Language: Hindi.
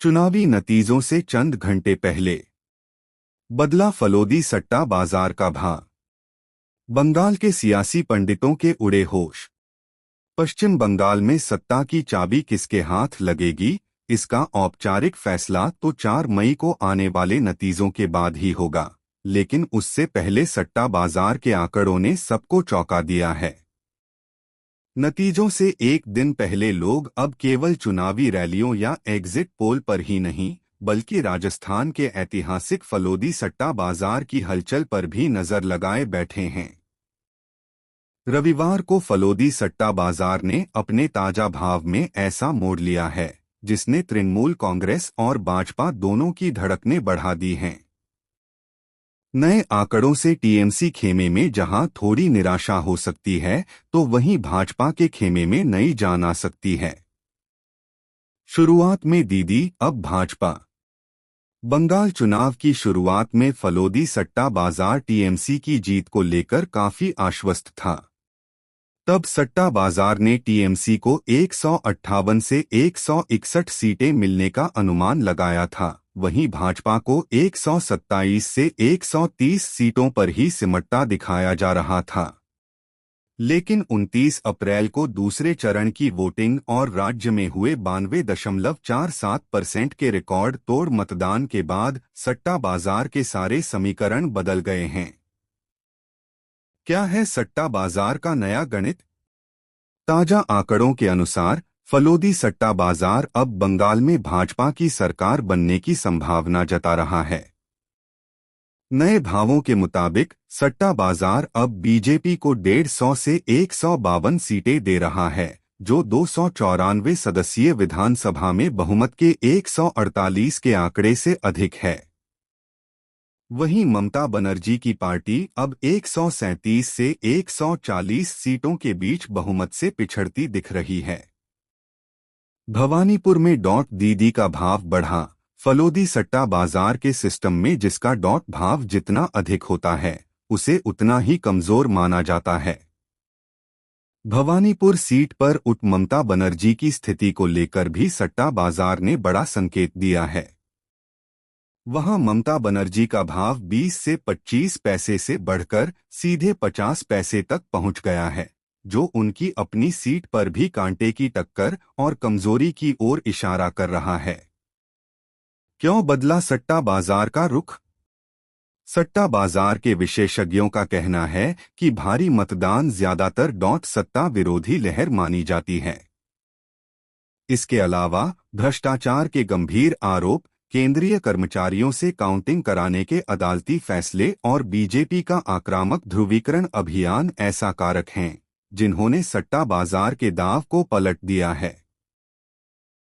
चुनावी नतीजों से चंद घंटे पहले बदला फलोदी सट्टा बाजार का भाव। बंगाल के सियासी पंडितों के उड़े होश। पश्चिम बंगाल में सत्ता की चाबी किसके हाथ लगेगी, इसका औपचारिक फैसला तो 4 मई को आने वाले नतीजों के बाद ही होगा, लेकिन उससे पहले सट्टा बाजार के आंकड़ों ने सबको चौंका दिया है। नतीजों से एक दिन पहले लोग अब केवल चुनावी रैलियों या एग्जिट पोल पर ही नहीं, बल्कि राजस्थान के ऐतिहासिक फलोदी सट्टा बाजार की हलचल पर भी नजर लगाए बैठे हैं। रविवार को फलोदी सट्टा बाजार ने अपने ताजा भाव में ऐसा मोड़ लिया है जिसने तृणमूल कांग्रेस और भाजपा दोनों की धड़कनें बढ़ा दी हैं। नए आंकड़ों से टीएमसी खेमे में जहां थोड़ी निराशा हो सकती है, तो वहीं भाजपा के खेमे में नई जान आ सकती है। शुरुआत में दीदी अब भाजपा। बंगाल चुनाव की शुरुआत में फलोदी सट्टा बाजार टीएमसी की जीत को लेकर काफी आश्वस्त था। तब सट्टा बाजार ने टीएमसी को 158 से 161 सीटें मिलने का अनुमान लगाया था, वहीं भाजपा को 127 से 130 सीटों पर ही सिमटता दिखाया जा रहा था। लेकिन 29 अप्रैल को दूसरे चरण की वोटिंग और राज्य में हुए 92.47% के रिकॉर्ड तोड़ मतदान के बाद सट्टा बाजार के सारे समीकरण बदल गए हैं। क्या है सट्टा बाजार का नया गणित? ताजा आंकड़ों के अनुसार फलोदी सट्टा बाजार अब बंगाल में भाजपा की सरकार बनने की संभावना जता रहा है। नए भावों के मुताबिक सट्टा बाजार अब बीजेपी को 150 से 152 सीटें दे रहा है, जो 294 सदस्यीय विधानसभा में बहुमत के 148 के आंकड़े से अधिक है। वहीं ममता बनर्जी की पार्टी अब 137 से 140 सीटों के बीच बहुमत से पिछड़ती दिख रही है। भवानीपुर में दीदी का भाव बढ़ा। फलोदी सट्टा बाजार के सिस्टम में जिसका भाव जितना अधिक होता है, उसे उतना ही कमजोर माना जाता है। भवानीपुर सीट पर ममता बनर्जी की स्थिति को लेकर भी सट्टा बाजार ने बड़ा संकेत दिया है। वहां ममता बनर्जी का भाव 20 से 25 पैसे से बढ़कर सीधे 50 पैसे तक पहुंच गया है, जो उनकी अपनी सीट पर भी कांटे की टक्कर और कमजोरी की ओर इशारा कर रहा है। क्यों बदला सट्टा बाजार का रुख? सट्टा बाजार के विशेषज्ञों का कहना है कि भारी मतदान ज्यादातर सत्ता विरोधी लहर मानी जाती है। इसके अलावा भ्रष्टाचार के गंभीर आरोप, केंद्रीय कर्मचारियों से काउंटिंग कराने के अदालती फैसले और बीजेपी का आक्रामक ध्रुवीकरण अभियान ऐसा कारक हैं जिन्होंने सट्टा बाजार के दांव को पलट दिया है।